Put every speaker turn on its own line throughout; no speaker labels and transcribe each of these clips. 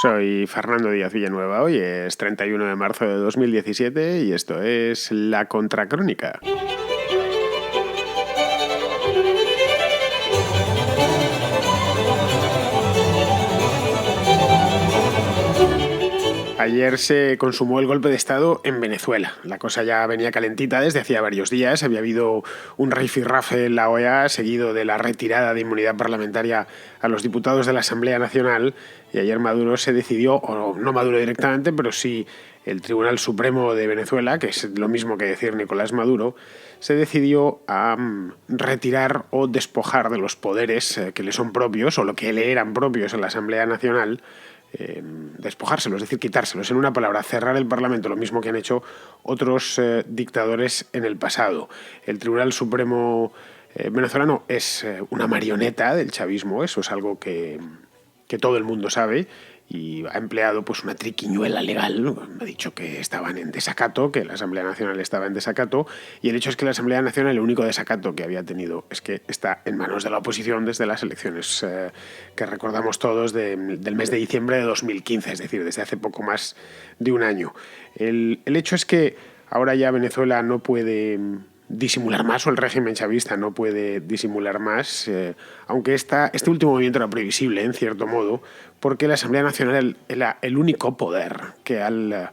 Soy Fernando Díaz Villanueva, hoy es 31 de marzo de 2017 y esto es La Contracrónica. Ayer se consumó el golpe de Estado en Venezuela. La cosa ya venía calentita desde hacía varios días. Había habido un rifirrafe en la OEA seguido de la retirada de inmunidad parlamentaria a los diputados de la Asamblea Nacional y ayer Maduro se decidió, o no Maduro directamente, pero sí el Tribunal Supremo de Venezuela, que es lo mismo que decir Nicolás Maduro, se decidió a retirar o despojar de los poderes que le son propios o lo que le eran propios en la Asamblea Nacional, despojárselos, es decir, quitárselos. En una palabra, cerrar el Parlamento, lo mismo que han hecho otros dictadores en el pasado. El Tribunal Supremo venezolano es una marioneta del chavismo, eso es algo que todo el mundo sabe, y ha empleado pues una triquiñuela legal. Ha dicho que estaban en desacato, que la Asamblea Nacional estaba en desacato, y el hecho es que la Asamblea Nacional, el único desacato que había tenido es que está en manos de la oposición desde las elecciones que recordamos todos del mes de diciembre de 2015, es decir, desde hace poco más de un año. El hecho es que ahora ya Venezuela no puede disimular más, o el régimen chavista no puede disimular más, aunque este último movimiento era previsible, en cierto modo, porque la Asamblea Nacional era el único poder que al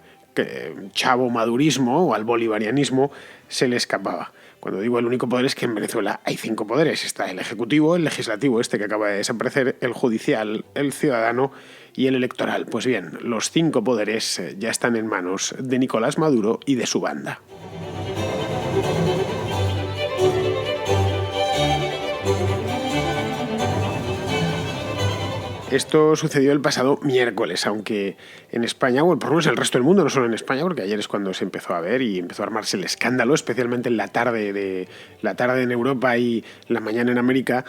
chavo madurismo o al bolivarianismo se le escapaba. Cuando digo el único poder es que en Venezuela hay 5 poderes. Está el ejecutivo, el legislativo, que acaba de desaparecer, el judicial, el ciudadano y el electoral. Pues bien, los 5 poderes ya están en manos de Nicolás Maduro y de su banda. Esto sucedió el pasado miércoles, aunque en España, bueno, por lo menos en el resto del mundo, no solo en España, porque ayer es cuando se empezó a ver y empezó a armarse el escándalo, especialmente en la tarde en Europa y la mañana en América.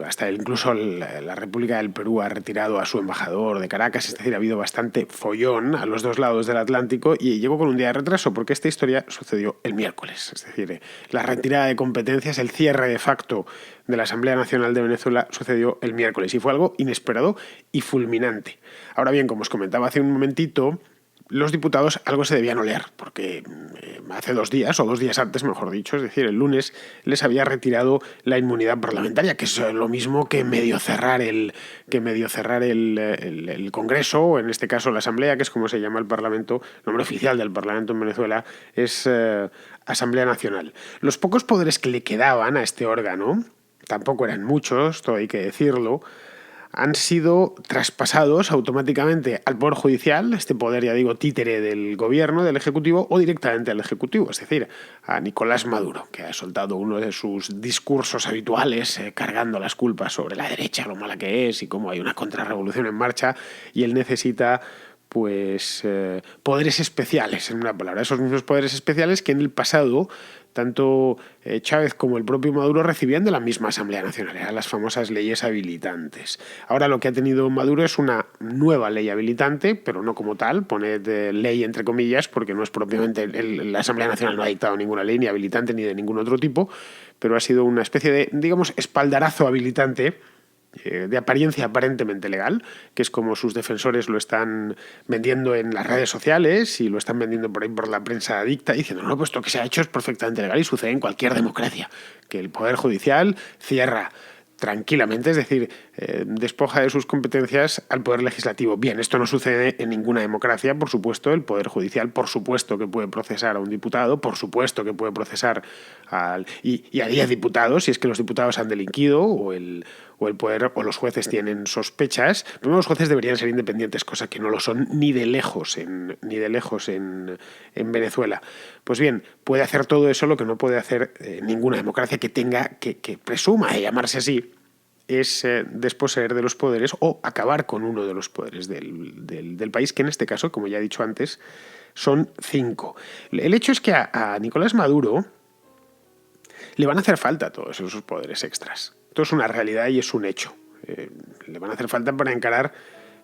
Hasta incluso la República del Perú ha retirado a su embajador de Caracas, es decir, ha habido bastante follón a los dos lados del Atlántico y llegó con un día de retraso porque esta historia sucedió el miércoles. Es decir, la retirada de competencias, el cierre de facto de la Asamblea Nacional de Venezuela sucedió el miércoles y fue algo inesperado y fulminante. Ahora bien, como os comentaba hace un momentito, los diputados algo se debían oler, porque hace 2 días, o 2 días antes, mejor dicho, es decir, el lunes, les había retirado la inmunidad parlamentaria, que es lo mismo que medio cerrar el Congreso, o en este caso la Asamblea, que es como se llama el Parlamento. El nombre oficial del Parlamento en Venezuela es Asamblea Nacional. Los pocos poderes que le quedaban a este órgano, tampoco eran muchos, todo hay que decirlo, han sido traspasados automáticamente al Poder Judicial, este poder, ya digo, títere del gobierno, del Ejecutivo, o directamente al Ejecutivo, es decir, a Nicolás Maduro, que ha soltado uno de sus discursos habituales cargando las culpas sobre la derecha, lo mala que es y cómo hay una contrarrevolución en marcha, y él necesita poderes especiales, en una palabra, esos mismos poderes especiales que en el pasado tanto Chávez como el propio Maduro recibían de la misma Asamblea Nacional, eran las famosas leyes habilitantes. Ahora lo que ha tenido Maduro es una nueva ley habilitante, pero no como tal, poned ley entre comillas, porque no es propiamente, la Asamblea Nacional no ha dictado ninguna ley ni habilitante ni de ningún otro tipo, pero ha sido una especie de, digamos, espaldarazo habilitante, de apariencia aparentemente legal, que es como sus defensores lo están vendiendo en las redes sociales y lo están vendiendo por ahí por la prensa adicta, diciendo, no, pues esto que se ha hecho es perfectamente legal y sucede en cualquier democracia, que el Poder Judicial cierra tranquilamente, es decir, despoja de sus competencias al Poder Legislativo. Bien, esto no sucede en ninguna democracia, por supuesto. El Poder Judicial, por supuesto, que puede procesar a un diputado, por supuesto que puede procesar a 10 diputados, si es que los diputados han delinquido o el poder o los jueces tienen sospechas. Primero, los jueces deberían ser independientes, cosa que no lo son ni de lejos en Venezuela. Pues bien, puede hacer todo eso. Lo que no puede hacer ninguna democracia que presuma de llamarse así es desposeer de los poderes o acabar con uno de los poderes del país, que en este caso, como ya he dicho antes, son 5. El hecho es que a Nicolás Maduro le van a hacer falta todos esos poderes extras. Esto es una realidad y es un hecho. Le van a hacer falta para encarar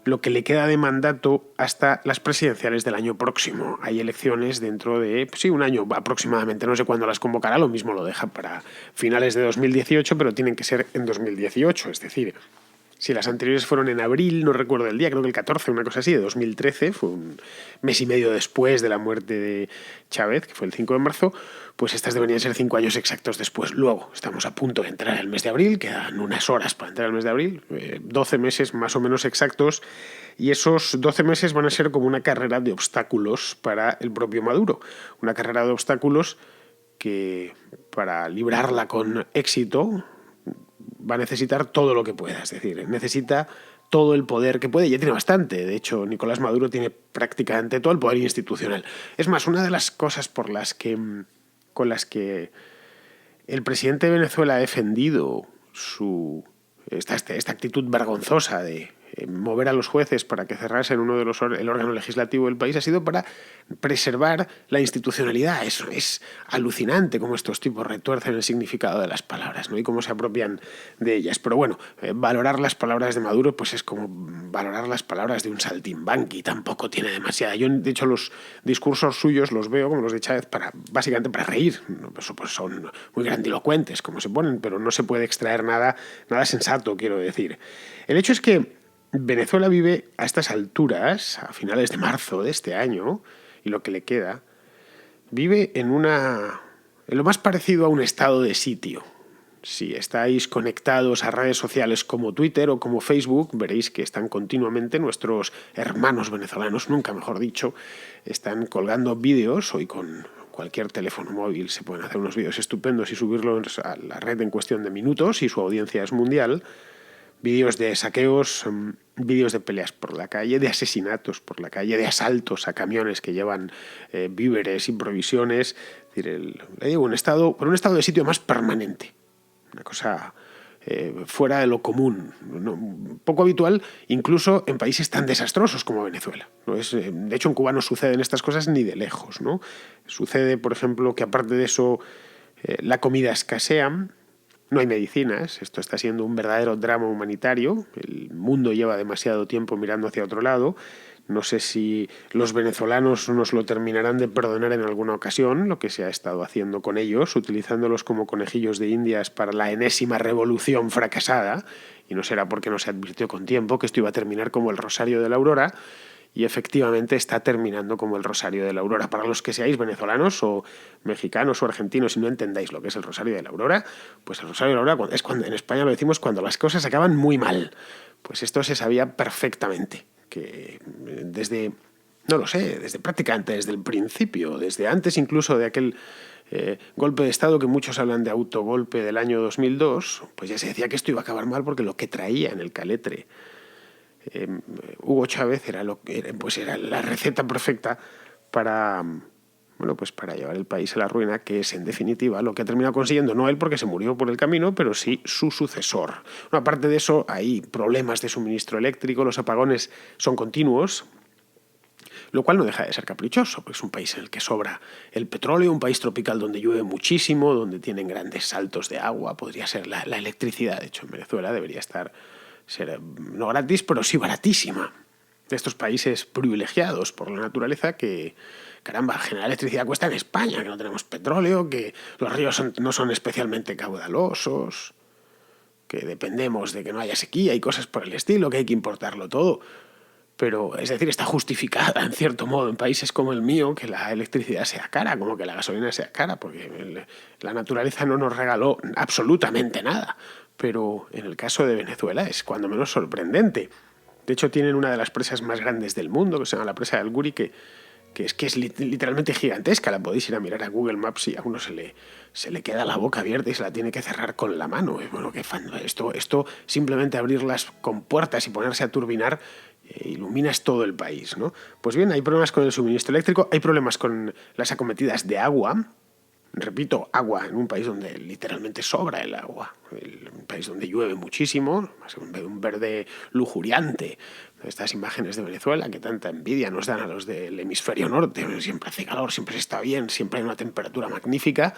lo que le queda de mandato hasta las presidenciales del año próximo. Hay elecciones dentro de, un año aproximadamente, no sé cuándo las convocará, lo mismo lo deja para finales de 2018, pero tienen que ser en 2018, es decir, Sí, las anteriores fueron en abril, no recuerdo el día, creo que el 14, una cosa así, de 2013, fue un mes y medio después de la muerte de Chávez, que fue el 5 de marzo, pues estas deberían ser 5 años exactos después. Luego, estamos a punto de entrar al mes de abril, quedan unas horas para entrar al mes de abril, 12 meses más o menos exactos, y esos 12 meses van a ser como una carrera de obstáculos para el propio Maduro, una carrera de obstáculos que para librarla con éxito va a necesitar todo lo que pueda, es decir, necesita todo el poder que puede, ya tiene bastante. De hecho, Nicolás Maduro tiene prácticamente todo el poder institucional. Es más, una de las cosas con las que el presidente de Venezuela ha defendido esta actitud vergonzosa de mover a los jueces para que cerrasen el órgano legislativo del país ha sido para preservar la institucionalidad. Eso es alucinante cómo estos tipos retuercen el significado de las palabras, ¿no? Y cómo se apropian de ellas. Pero bueno, valorar las palabras de Maduro pues es como valorar las palabras de un saltimbanqui, tampoco tiene demasiada. Yo, de hecho, los discursos suyos los veo como los de Chávez básicamente para reír. Pues son muy grandilocuentes como se ponen, pero no se puede extraer nada sensato, quiero decir. El hecho es que Venezuela vive a estas alturas, a finales de marzo de este año, y lo que le queda, vive en lo más parecido a un estado de sitio. Si estáis conectados a redes sociales como Twitter o como Facebook, veréis que están continuamente nuestros hermanos venezolanos, nunca mejor dicho, están colgando vídeos. Hoy con cualquier teléfono móvil se pueden hacer unos vídeos estupendos y subirlos a la red en cuestión de minutos, y su audiencia es mundial. Vídeos de saqueos, vídeos de peleas por la calle, de asesinatos por la calle, de asaltos a camiones que llevan víveres y provisiones. Es decir, un estado de sitio más permanente. Una cosa fuera de lo común, ¿no? Poco habitual incluso en países tan desastrosos como Venezuela. ¿No? De hecho, en Cuba no suceden estas cosas ni de lejos, ¿no? Sucede, por ejemplo, que aparte de eso la comida escasea. No hay medicinas, esto está siendo un verdadero drama humanitario, el mundo lleva demasiado tiempo mirando hacia otro lado. No sé si los venezolanos nos lo terminarán de perdonar en alguna ocasión, lo que se ha estado haciendo con ellos, utilizándolos como conejillos de indias para la enésima revolución fracasada, y no será porque no se advirtió con tiempo que esto iba a terminar como el Rosario de la Aurora, y efectivamente está terminando como el Rosario de la Aurora. Para los que seáis venezolanos o mexicanos o argentinos y no entendáis lo que es el Rosario de la Aurora, pues el Rosario de la Aurora es cuando en España lo decimos cuando las cosas acaban muy mal. Pues esto se sabía perfectamente, que desde prácticamente desde el principio, desde antes incluso de aquel golpe de Estado que muchos hablan de autogolpe del año 2002, pues ya se decía que esto iba a acabar mal porque lo que traía en el caletre Hugo Chávez era la receta perfecta para llevar el país a la ruina, que es en definitiva lo que ha terminado consiguiendo, no él porque se murió por el camino, pero sí su sucesor. Bueno, aparte de eso, hay problemas de suministro eléctrico, los apagones son continuos, lo cual no deja de ser caprichoso, porque es un país en el que sobra el petróleo, un país tropical donde llueve muchísimo, donde tienen grandes saltos de agua, podría ser la electricidad. De hecho, en Venezuela debería ser no gratis, pero sí baratísima. De estos países privilegiados por la naturaleza que, caramba, generar electricidad cuesta en España, que no tenemos petróleo, que los ríos no son especialmente caudalosos, que dependemos de que no haya sequía y cosas por el estilo, que hay que importarlo todo. Pero, es decir, está justificada, en cierto modo, en países como el mío, que la electricidad sea cara, como que la gasolina sea cara, porque la naturaleza no nos regaló absolutamente nada. Pero en el caso de Venezuela es cuando menos sorprendente. De hecho, tienen una de las presas más grandes del mundo, que se llama la presa de Alguri, que es literalmente gigantesca. La podéis ir a mirar a Google Maps y a uno se le queda la boca abierta y se la tiene que cerrar con la mano. Bueno, qué fan. Esto simplemente abrirlas con puertas y ponerse a turbinar iluminas todo el país, ¿no? Pues bien, hay problemas con el suministro eléctrico, hay problemas con las acometidas de agua. Repito, agua en un país donde literalmente sobra el agua, un país donde llueve muchísimo, un verde lujuriante. Estas imágenes de Venezuela que tanta envidia nos dan a los del hemisferio norte, siempre hace calor, siempre se está bien, siempre hay una temperatura magnífica.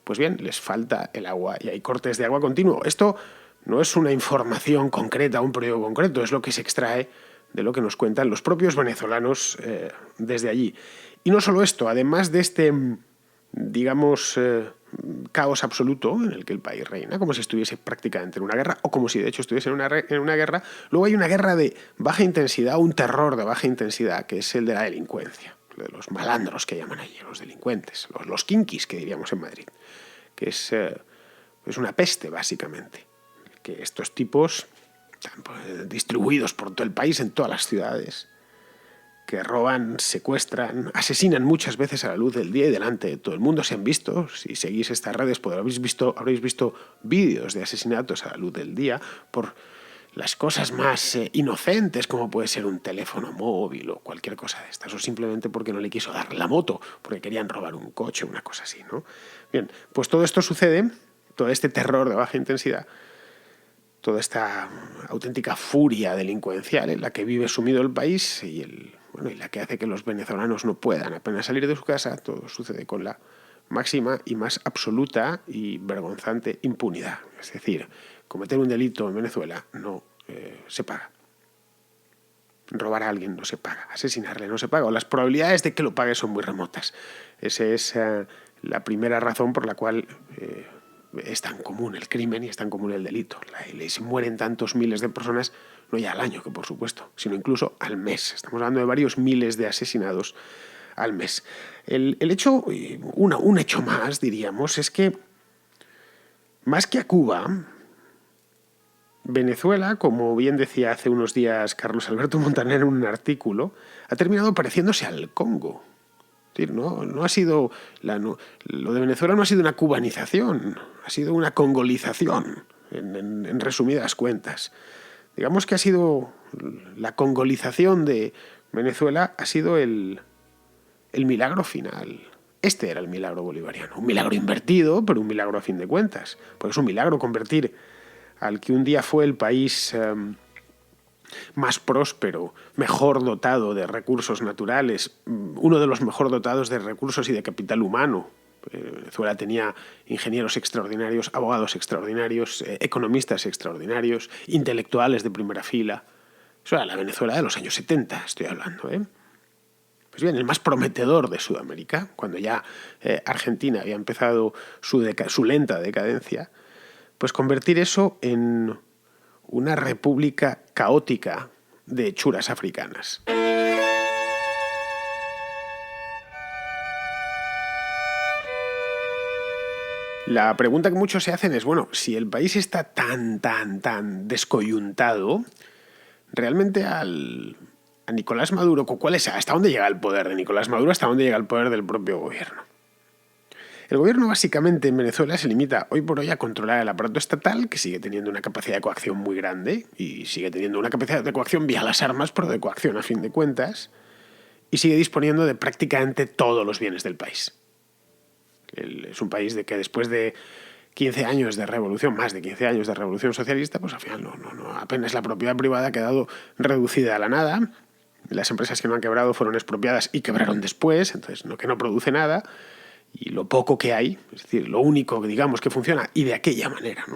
Pues bien, les falta el agua y hay cortes de agua continuo. Esto no es una información concreta, un periodo concreto, es lo que se extrae de lo que nos cuentan los propios venezolanos desde allí. Y no solo esto, además de este, digamos, caos absoluto en el que el país reina, como si estuviese prácticamente en una guerra, o como si de hecho estuviese en una guerra. Luego hay una guerra de baja intensidad, un terror de baja intensidad, que es el de la delincuencia, de los malandros que llaman allí, los delincuentes, los kinkis, que diríamos en Madrid, que es una peste, básicamente. Que estos tipos están distribuidos por todo el país, en todas las ciudades, que roban, secuestran, asesinan muchas veces a la luz del día y delante de todo el mundo. Se han visto, si seguís estas redes, habréis visto vídeos de asesinatos a la luz del día por las cosas más inocentes, como puede ser un teléfono móvil o cualquier cosa de estas, o simplemente porque no le quiso dar la moto, porque querían robar un coche o una cosa así, ¿no? Bien, pues todo esto sucede, todo este terror de baja intensidad, toda esta auténtica furia delincuencial en la que vive sumido el país y la que hace que los venezolanos no puedan apenas salir de su casa, todo sucede con la máxima y más absoluta y vergonzante impunidad. Es decir, cometer un delito en Venezuela no se paga. Robar a alguien no se paga, asesinarle no se paga, o las probabilidades de que lo pague son muy remotas. Esa es la primera razón por la cual es tan común el crimen y es tan común el delito. Y se mueren tantos miles de personas, no ya al año, que por supuesto, sino incluso al mes. Estamos hablando de varios miles de asesinados al mes. El hecho, un hecho más, diríamos, es que más que a Cuba, Venezuela, como bien decía hace unos días Carlos Alberto Montaner en un artículo, ha terminado pareciéndose al Congo. Es decir, no ha sido lo de Venezuela no ha sido una cubanización, ha sido una congolización, en resumidas cuentas. Digamos que ha sido la congolización de Venezuela, ha sido el milagro final. Este era el milagro bolivariano. Un milagro invertido, pero un milagro a fin de cuentas. Porque es un milagro convertir al que un día fue el país más próspero, mejor dotado de recursos naturales, uno de los mejor dotados de recursos y de capital humano. Venezuela tenía ingenieros extraordinarios, abogados extraordinarios, economistas extraordinarios, intelectuales de primera fila. Eso era la Venezuela de los años 70, estoy hablando, Pues bien, el más prometedor de Sudamérica, cuando ya Argentina había empezado su lenta decadencia, pues convertir eso en una república caótica de hechuras africanas. La pregunta que muchos se hacen es, bueno, si el país está tan descoyuntado, realmente a Nicolás Maduro, ¿hasta dónde llega el poder de Nicolás Maduro? ¿Hasta dónde llega el poder del propio gobierno? El gobierno básicamente en Venezuela se limita hoy por hoy a controlar el aparato estatal, que sigue teniendo una capacidad de coacción muy grande y sigue teniendo una capacidad de coacción vía las armas, pero de coacción a fin de cuentas, y sigue disponiendo de prácticamente todos los bienes del país. Es un país de que después de 15 años de revolución, más de 15 años de revolución socialista, pues al final apenas la propiedad privada ha quedado reducida a la nada. Las empresas que no han quebrado fueron expropiadas y quebraron después, entonces que no produce nada. Y lo poco que hay, es decir, lo único que digamos que funciona y de aquella manera,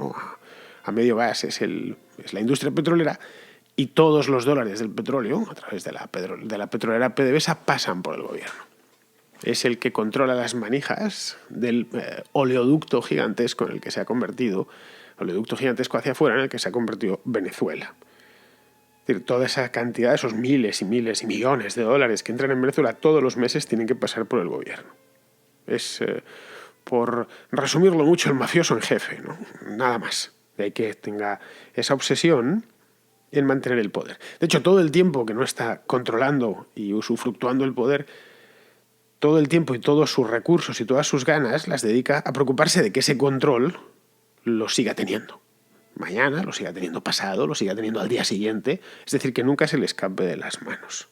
a medio gas, es la industria petrolera, y todos los dólares del petróleo, a través de la petrolera PDVSA, pasan por el gobierno. Es el que controla las manijas del oleoducto gigantesco en el que se ha convertido, oleoducto gigantesco hacia afuera en el que se ha convertido Venezuela. Es decir, toda esa cantidad, esos miles y miles y millones de dólares que entran en Venezuela todos los meses tienen que pasar por el gobierno. Es, por resumirlo mucho, el mafioso en jefe, ¿no? Nada más. De ahí que tenga esa obsesión en mantener el poder. De hecho, todo el tiempo que no está controlando y usufructuando el poder, todo el tiempo y todos sus recursos y todas sus ganas las dedica a preocuparse de que ese control lo siga teniendo. Mañana, lo siga teniendo pasado, lo siga teniendo al día siguiente. Es decir, que nunca se le escape de las manos.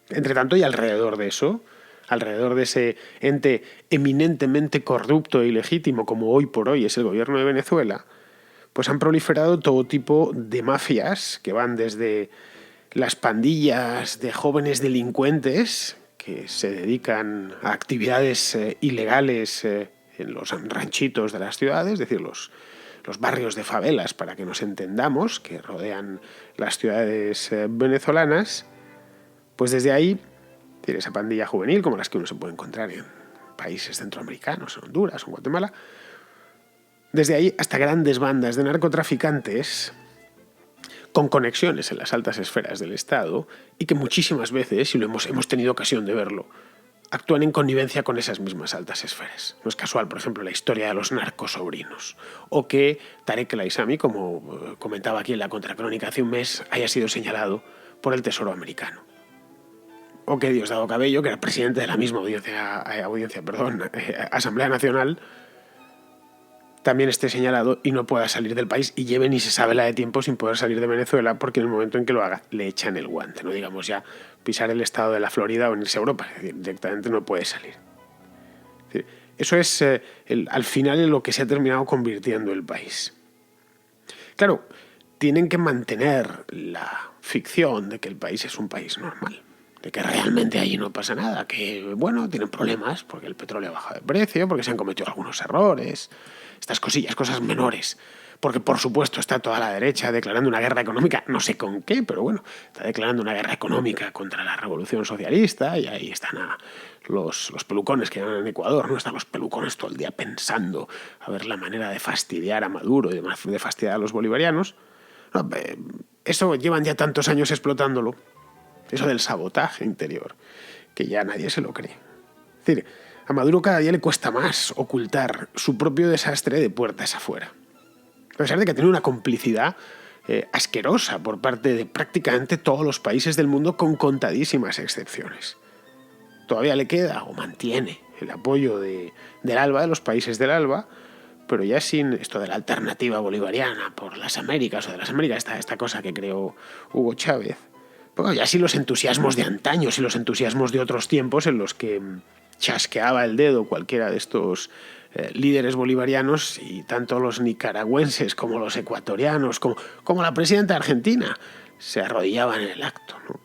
Entre tanto, y alrededor de eso, alrededor de ese ente eminentemente corrupto e ilegítimo como hoy por hoy es el gobierno de Venezuela, pues han proliferado todo tipo de mafias que van desde las pandillas de jóvenes delincuentes que se dedican a actividades ilegales en los ranchitos de las ciudades, es decir, los barrios de favelas, para que nos entendamos, que rodean las ciudades venezolanas, pues desde ahí tiene esa pandilla juvenil como las que uno se puede encontrar en países centroamericanos, en Honduras, en Guatemala, desde ahí hasta grandes bandas de narcotraficantes con conexiones en las altas esferas del Estado y que muchísimas veces, y hemos tenido ocasión de verlo, actúan en connivencia con esas mismas altas esferas. No es casual, por ejemplo, la historia de los narcosobrinos, o que Tarek El Aissami, como comentaba aquí en la contracrónica hace un mes, haya sido señalado por el Tesoro americano. O que Diosdado Cabello, que era presidente de la misma Asamblea Nacional, también esté señalado y no pueda salir del país y lleve ni se sabe la de tiempo sin poder salir de Venezuela, porque en el momento en que lo haga le echan el guante. No digamos ya pisar el estado de la Florida o irse a Europa, es decir, directamente no puede salir. Es decir, eso es al final en lo que se ha terminado convirtiendo el país. Claro, tienen que mantener la ficción de que el país es un país normal, de que realmente allí no pasa nada, que, bueno, tienen problemas porque el petróleo ha bajado de precio, porque se han cometido algunos errores, estas cosillas, cosas menores. Porque, por supuesto, está toda la derecha declarando una guerra económica, no sé con qué, pero bueno, está declarando una guerra económica contra la revolución socialista, y ahí están los pelucones que llaman en Ecuador, ¿no? Están los pelucones todo el día pensando a ver la manera de fastidiar a Maduro y de fastidiar a los bolivarianos. No, eso llevan ya tantos años explotándolo, eso del sabotaje interior, que ya nadie se lo cree. Es decir, a Maduro cada día le cuesta más ocultar su propio desastre de puertas afuera. A pesar de que tiene una complicidad asquerosa por parte de prácticamente todos los países del mundo, con contadísimas excepciones. Todavía le queda o mantiene el apoyo del ALBA, de los países del ALBA, pero ya sin esto de la alternativa bolivariana por las Américas o de las Américas, esta cosa que creó Hugo Chávez. Bueno, ya sin los entusiasmos de antaño, sin los entusiasmos de otros tiempos en los que chasqueaba el dedo cualquiera de estos líderes bolivarianos, y tanto los nicaragüenses como los ecuatorianos, como la presidenta argentina, se arrodillaban en el acto, ¿no?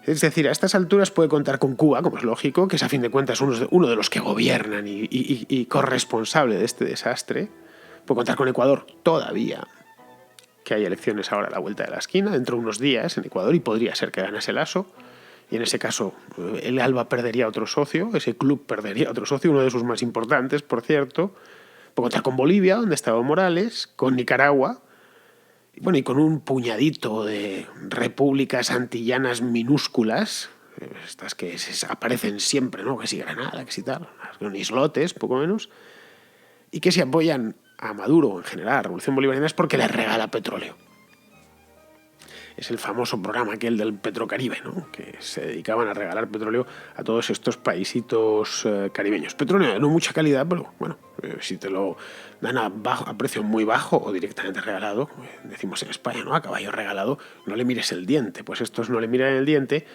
Es decir, a estas alturas puede contar con Cuba, como es lógico, que es a fin de cuentas uno de los que gobiernan y corresponsable de este desastre. Puede contar con Ecuador todavía, que hay elecciones ahora a la vuelta de la esquina, dentro de unos días en Ecuador, y podría ser que ganase Lasso. Y en ese caso el ALBA perdería otro socio, ese club perdería otro socio, uno de sus más importantes, por cierto. Puede contar con Bolivia, donde está Evo Morales, con Nicaragua, y con un puñadito de repúblicas antillanas minúsculas, estas que aparecen siempre, ¿no? Que si Granada, que si tal, son islotes, poco menos, y que si apoyan a Maduro en general, a la Revolución Bolivariana, es porque les regala petróleo. Es el famoso programa aquel del Petrocaribe, ¿no? Que se dedicaban a regalar petróleo a todos estos paisitos caribeños. Petróleo de no mucha calidad, pero bueno, si te lo dan a precio muy bajo o directamente regalado, decimos en España, ¿no? A caballo regalado, no le mires el diente. Pues estos no le miran el diente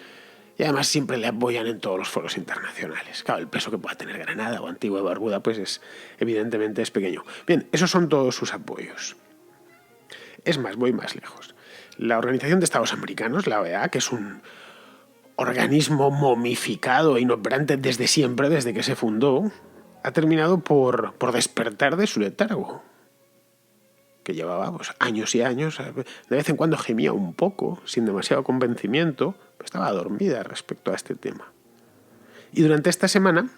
y además siempre le apoyan en todos los foros internacionales. Claro, el peso que pueda tener Granada o Antigua y Barbuda, pues evidentemente es pequeño. Bien, esos son todos sus apoyos. Es más, voy más lejos. La Organización de Estados Americanos, la OEA, que es un organismo momificado e inoperante desde siempre, desde que se fundó, ha terminado por despertar de su letargo, que llevaba años y años. De vez en cuando gemía un poco, sin demasiado convencimiento, pero estaba dormida respecto a este tema. Y durante esta semana,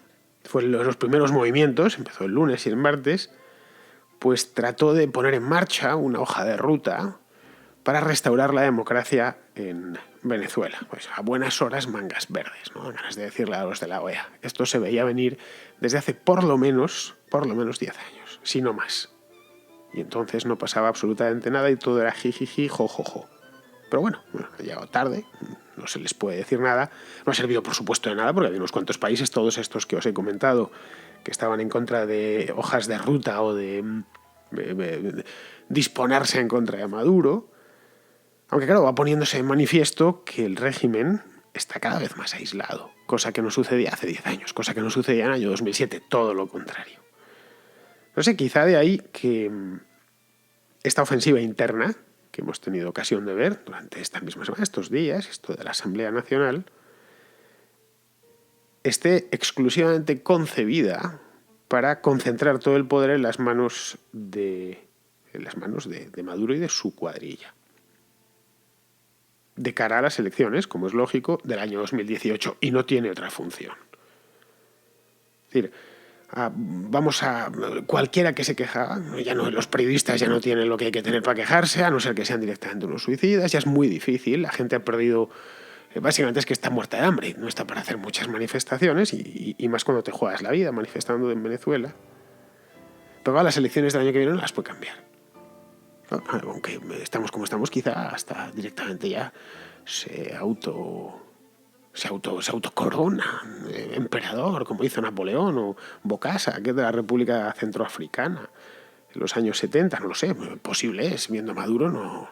fueron los primeros movimientos, empezó el lunes y el martes, pues trató de poner en marcha una hoja de ruta para restaurar la democracia en Venezuela. Pues a buenas horas mangas verdes, ¿no? Ganas de decirle a los de la OEA. Esto se veía venir desde hace por lo menos 10 años, si no más. Y entonces no pasaba absolutamente nada y todo era jijiji, jojojo. Pero bueno, ha llegado tarde, no se les puede decir nada. No ha servido, por supuesto, de nada, porque había unos cuantos países, todos estos que os he comentado, que estaban en contra de hojas de ruta o de disponerse en contra de Maduro. Aunque claro, va poniéndose en manifiesto que el régimen está cada vez más aislado, cosa que no sucedía hace 10 años, cosa que no sucedía en el año 2007, todo lo contrario. No sé, quizá de ahí que esta ofensiva interna, que hemos tenido ocasión de ver durante esta misma semana, estos días, esto de la Asamblea Nacional, esté exclusivamente concebida para concentrar todo el poder en las manos de Maduro y de su cuadrilla, de cara a las elecciones, como es lógico, del año 2018, y no tiene otra función. decir, cualquiera que se queja, los periodistas ya no tienen lo que hay que tener para quejarse, a no ser que sean directamente unos suicidas, ya es muy difícil, la gente ha perdido, básicamente es que está muerta de hambre, no está para hacer muchas manifestaciones y más cuando te juegas la vida manifestando en Venezuela. Pero las elecciones del año que viene no las puede cambiar. Aunque estamos como estamos, quizá hasta directamente ya se autocorona emperador, como hizo Napoleón o Bokassa, que es de la República Centroafricana en los años 70, no lo sé, posible es, viendo a Maduro,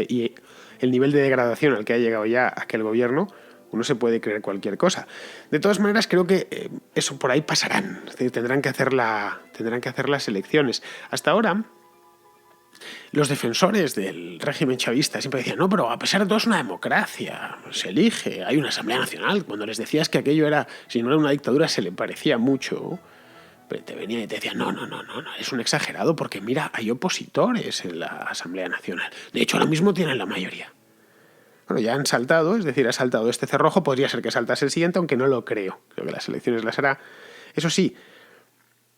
y el nivel de degradación al que ha llegado ya aquel gobierno, uno se puede creer cualquier cosa. De todas maneras, creo que eso por ahí pasarán, es decir, tendrán que hacer las elecciones. Hasta ahora, los defensores del régimen chavista siempre decían, no, pero a pesar de todo es una democracia, se elige, hay una Asamblea Nacional. Cuando les decías que aquello era, si no era una dictadura, se le parecía mucho, pero te venían y te decían, no, es un exagerado, porque mira, hay opositores en la Asamblea Nacional. De hecho, ahora mismo tienen la mayoría. Bueno, ya han saltado, es decir, ha saltado este cerrojo, podría ser que saltase el siguiente, aunque no lo creo. Creo que las elecciones las hará. Eso sí,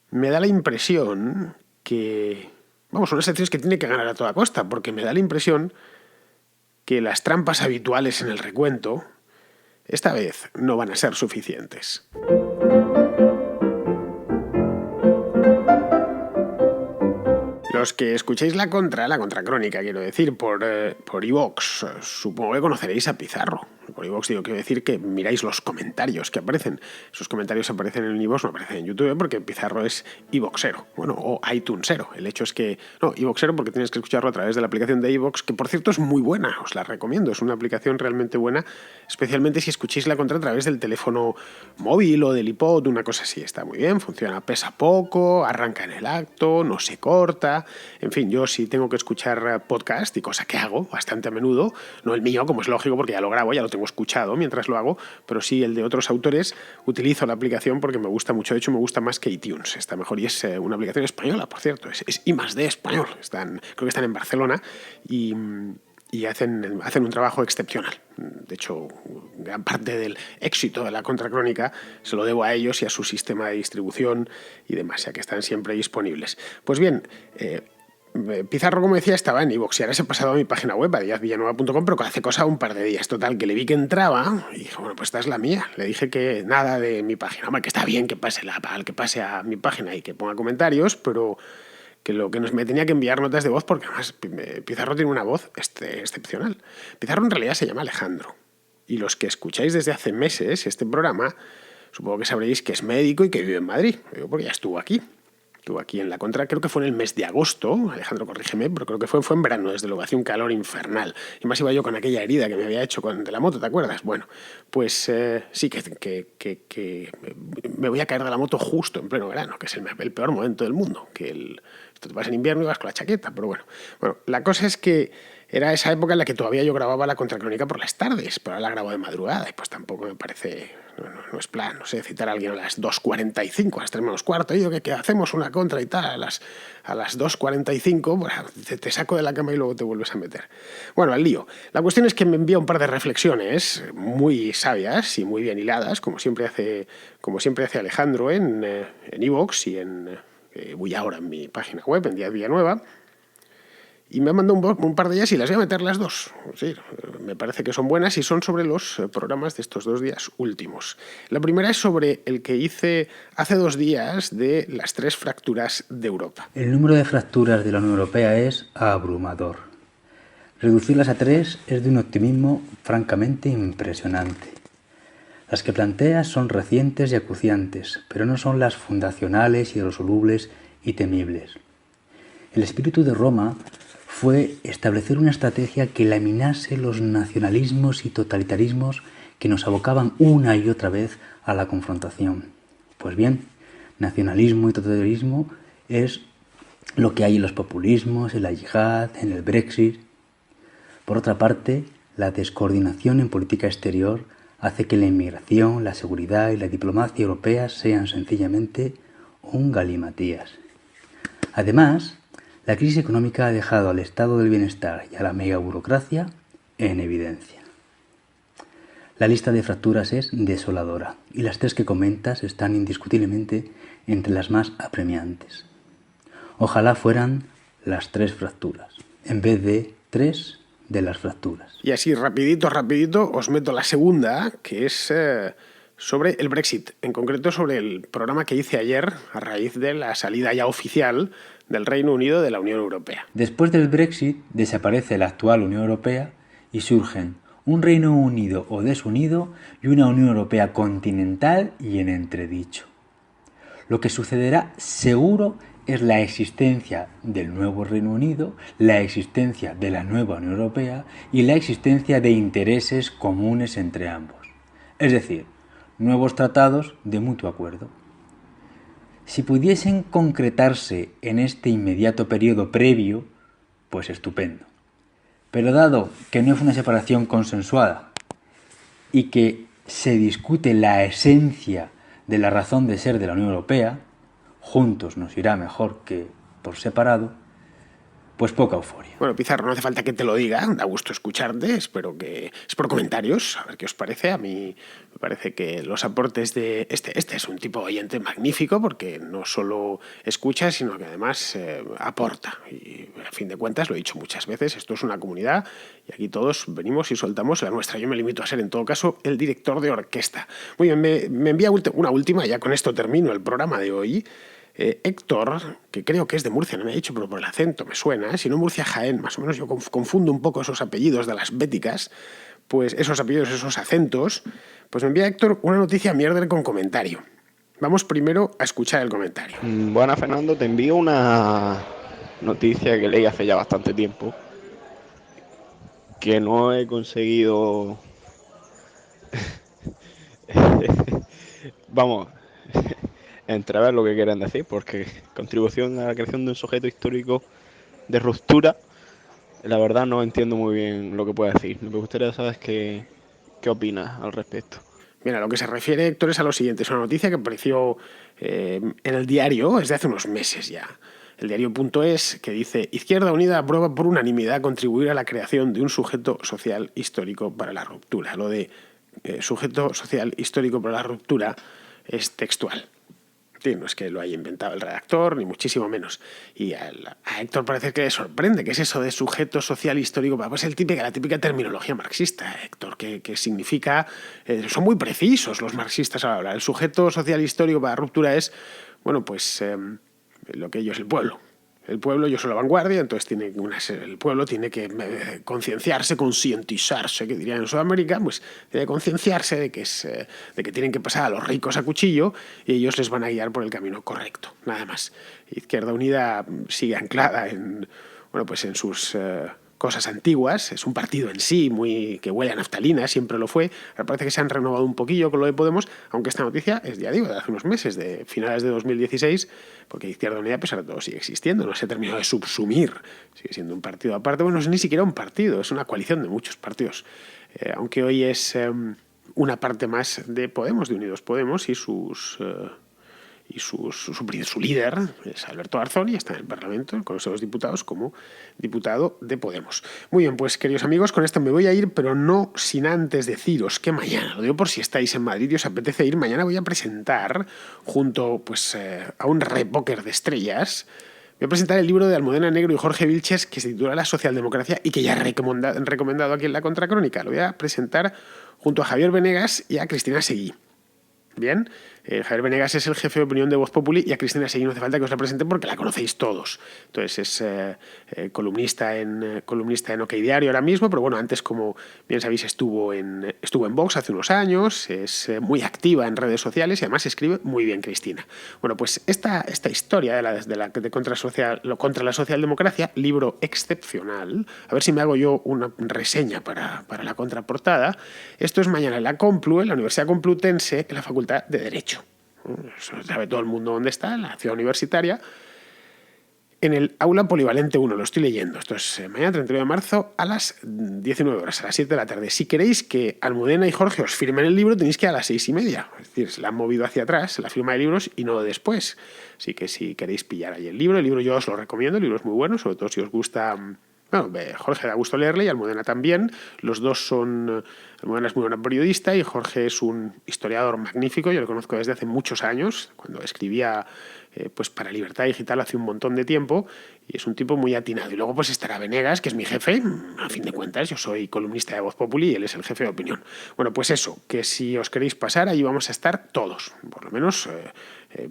me da la impresión que... unas elecciones que tiene que ganar a toda costa, porque me da la impresión que las trampas habituales en el recuento esta vez no van a ser suficientes. Los que escuchéis la contracrónica, quiero decir, por iVoox, supongo que conoceréis a Pizarro. Por iVoox quiero decir que miráis los comentarios que aparecen. Esos comentarios aparecen en iVoox, no aparecen en YouTube, porque Pizarro es iVooxero, o iTunesero. El hecho es que... No, iVooxero porque tienes que escucharlo a través de la aplicación de iVoox, que por cierto es muy buena, os la recomiendo. Es una aplicación realmente buena, especialmente si escuchéis la contra a través del teléfono móvil o del iPod, una cosa así. Está muy bien, funciona, pesa poco, arranca en el acto, no se corta... En fin, yo sí tengo que escuchar podcast, y cosa que hago bastante a menudo, no el mío, como es lógico, porque ya lo grabo, ya lo tengo escuchado mientras lo hago, pero sí el de otros autores, utilizo la aplicación porque me gusta mucho, de hecho me gusta más que iTunes, está mejor, y es una aplicación española, por cierto, es I+D español, creo que están en Barcelona y hacen un trabajo excepcional. De hecho, gran parte del éxito de la contracrónica se lo debo a ellos y a su sistema de distribución y demás, ya que están siempre disponibles. Pues bien, Pizarro, como decía, estaba en iVoox y ahora se ha pasado a mi página web, a diazvillanueva.com, pero hace cosa un par de días. Total, que le vi que entraba y dije, bueno, pues esta es la mía. Le dije que nada de mi página. Hombre, que está bien que pase a mi página y que ponga comentarios, pero que me tenía que enviar notas de voz, porque además Pizarro tiene una voz excepcional. Pizarro en realidad se llama Alejandro. Y los que escucháis desde hace meses este programa, supongo que sabréis que es médico y que vive en Madrid, porque ya estuvo aquí. Estuvo aquí en la contra, creo que fue en el mes de agosto, Alejandro, corrígeme, pero creo que fue en verano, desde luego, hacía un calor infernal. Y más iba yo con aquella herida que me había hecho de la moto, ¿te acuerdas? Bueno, pues sí que me voy a caer de la moto justo en pleno verano, que es el peor momento del mundo, esto te vas en invierno y vas con la chaqueta, pero bueno, la cosa es que era esa época en la que todavía yo grababa la contracrónica por las tardes, pero ahora la grabo de madrugada y pues tampoco me parece, no es plan, no sé, citar a alguien a las 2:45, a las 3 menos cuarto, y yo que hacemos una contra y tal, a las 2:45, bueno, te saco de la cama y luego te vuelves a meter. Bueno, al lío. La cuestión es que me envía un par de reflexiones muy sabias y muy bien hiladas, como siempre hace Alejandro en iVoox y voy ahora en mi página web, en Díaz Villanueva. Y me ha mandado un par de ellas y las voy a meter las dos. Sí, me parece que son buenas y son sobre los programas de estos 2 días últimos. La primera es sobre el que hice hace 2 días de las 3 fracturas de Europa.
El número de fracturas de la Unión Europea es abrumador. Reducirlas a 3 es de un optimismo francamente impresionante. Las que planteas son recientes y acuciantes, pero no son las fundacionales, irresolubles y temibles. El espíritu de Roma fue establecer una estrategia que laminase los nacionalismos y totalitarismos que nos abocaban una y otra vez a la confrontación. Pues bien, nacionalismo y totalitarismo es lo que hay en los populismos, en la yihad, en el Brexit. Por otra parte, la descoordinación en política exterior hace que la inmigración, la seguridad y la diplomacia europeas sean sencillamente un galimatías. Además, la crisis económica ha dejado al estado del bienestar y a la megaburocracia en evidencia. La lista de fracturas es desoladora y las 3 que comentas están indiscutiblemente entre las más apremiantes. Ojalá fueran las 3 fracturas, en vez de 3 de las fracturas.
Y así, rapidito, os meto la segunda, que es sobre el Brexit, en concreto sobre el programa que hice ayer a raíz de la salida ya oficial del Reino Unido de la Unión Europea.
Después del Brexit desaparece la actual Unión Europea y surgen un Reino Unido o desunido y una Unión Europea continental y en entredicho. Lo que sucederá seguro es la existencia del nuevo Reino Unido, la existencia de la nueva Unión Europea y la existencia de intereses comunes entre ambos. Es decir, nuevos tratados de mutuo acuerdo. Si pudiesen concretarse en este inmediato periodo previo, pues estupendo. Pero dado que no es una separación consensuada y que se discute la esencia de la razón de ser de la Unión Europea, juntos nos irá mejor que por separado, pues poca euforia.
Bueno, Pizarro, no hace falta que te lo diga, da gusto escucharte, espero comentarios, a ver qué os parece. A mí me parece que los aportes de este es un tipo de oyente magnífico porque no solo escucha, sino que además aporta. Y a fin de cuentas, lo he dicho muchas veces, esto es una comunidad y aquí todos venimos y soltamos la nuestra. Yo me limito a ser, en todo caso, el director de orquesta. Muy bien, me envía una última, ya con esto termino el programa de hoy. Héctor, que creo que es de Murcia, no me ha dicho, pero por el acento me suena, si no Murcia, Jaén, más o menos yo confundo un poco esos apellidos de las béticas, pues esos apellidos, esos acentos, pues me envía Héctor una noticia mierder con comentario. Vamos primero a escuchar el comentario.
Buenas, Fernando, te envío una noticia que leí hace ya bastante tiempo, que no he conseguido... Vamos... entrever lo que quieren decir, porque contribución a la creación de un sujeto histórico de ruptura, la verdad no entiendo muy bien lo que puede decir. Me gustaría saber qué opinas al respecto.
Bien, a lo que se refiere, Héctor, es a lo siguiente. Es una noticia que apareció en el diario desde hace unos meses ya. El diario.es, que dice: Izquierda Unida aprueba por unanimidad contribuir a la creación de un sujeto social histórico para la ruptura. Lo de sujeto social histórico para la ruptura es textual. No es que lo haya inventado el redactor, ni muchísimo menos. Y a Héctor parece que le sorprende. ¿Qué es eso de sujeto social histórico? Pues la típica terminología marxista, Héctor, que significa... son muy precisos los marxistas al hablar. El sujeto social histórico para la ruptura es, bueno, pues lo que ellos, el pueblo. El pueblo, yo soy la vanguardia, entonces el pueblo tiene que concienciarse, concientizarse, que dirían en Sudamérica, pues tiene que concienciarse de que tienen que pasar a los ricos a cuchillo y ellos les van a guiar por el camino correcto, nada más. Izquierda Unida sigue anclada en sus cosas antiguas, es un partido en sí que huele a naftalina, siempre lo fue. Ahora parece que se han renovado un poquillo con lo de Podemos, aunque esta noticia es, ya digo, de hace unos meses, de finales de 2016, porque Izquierda Unida, a pesar de todo, sigue existiendo, no se ha terminado de subsumir, sigue siendo un partido aparte. Bueno, no es ni siquiera un partido, es una coalición de muchos partidos, aunque hoy es una parte más de Podemos, de Unidos Podemos, y su líder es Alberto Garzón y está en el Parlamento, en el Congreso de los Diputados, como diputado de Podemos. Muy bien, pues queridos amigos, con esto me voy a ir, pero no sin antes deciros que mañana, lo digo por si estáis en Madrid y os apetece ir, mañana voy a presentar, junto a un repóquer de estrellas, voy a presentar el libro de Almudena Negro y Jorge Vilches, que se titula La socialdemocracia y que ya he recomendado aquí en La Contracrónica. Lo voy a presentar junto a Javier Venegas y a Cristina Seguí. Bien, Javier Venegas es el jefe de opinión de Voz Populi y a Cristina Seguí no hace falta que os la presente porque la conocéis todos. Entonces es columnista en OK Diario ahora mismo, pero bueno, antes, como bien sabéis, estuvo en Vox hace unos años, es muy activa en redes sociales y además escribe muy bien Cristina. Bueno, pues esta historia contra la socialdemocracia, libro excepcional, a ver si me hago yo una reseña para la contraportada. Esto es mañana en la Universidad Complutense, en la Facultad de Derecho. Eso sabe todo el mundo dónde está, en la ciudad universitaria, en el aula polivalente 1, lo estoy leyendo. Esto es mañana 31 de marzo a las 19 horas, a las 7 de la tarde. Si queréis que Almudena y Jorge os firmen el libro, tenéis que ir a las 6:30. Es decir, se la han movido hacia atrás, la firma de libros, y no después. Así que si queréis pillar ahí el libro yo os lo recomiendo, el libro es muy bueno, sobre todo si os gusta Bueno, Jorge da gusto leerle y Almudena también. Los dos son... Almudena es muy buena periodista y Jorge es un historiador magnífico. Yo lo conozco desde hace muchos años, cuando escribía pues para Libertad Digital hace un montón de tiempo, y es un tipo muy atinado. Y luego pues estará Venegas, que es mi jefe, a fin de cuentas. Yo soy columnista de Voz Populi y él es el jefe de opinión. Bueno, pues eso, que si os queréis pasar, allí vamos a estar todos. Por lo menos,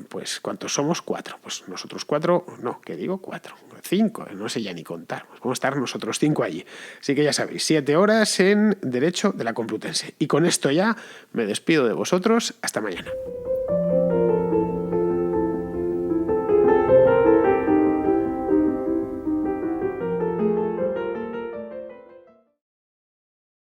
pues ¿cuántos somos? 4. Pues nosotros 4, no, ¿qué digo? 4, 5, no sé ya ni contar. Pues vamos a estar nosotros 5 allí. Así que ya sabéis, 7 horas en Derecho de la Complutense. Y con esto ya me despido de vosotros. Hasta mañana.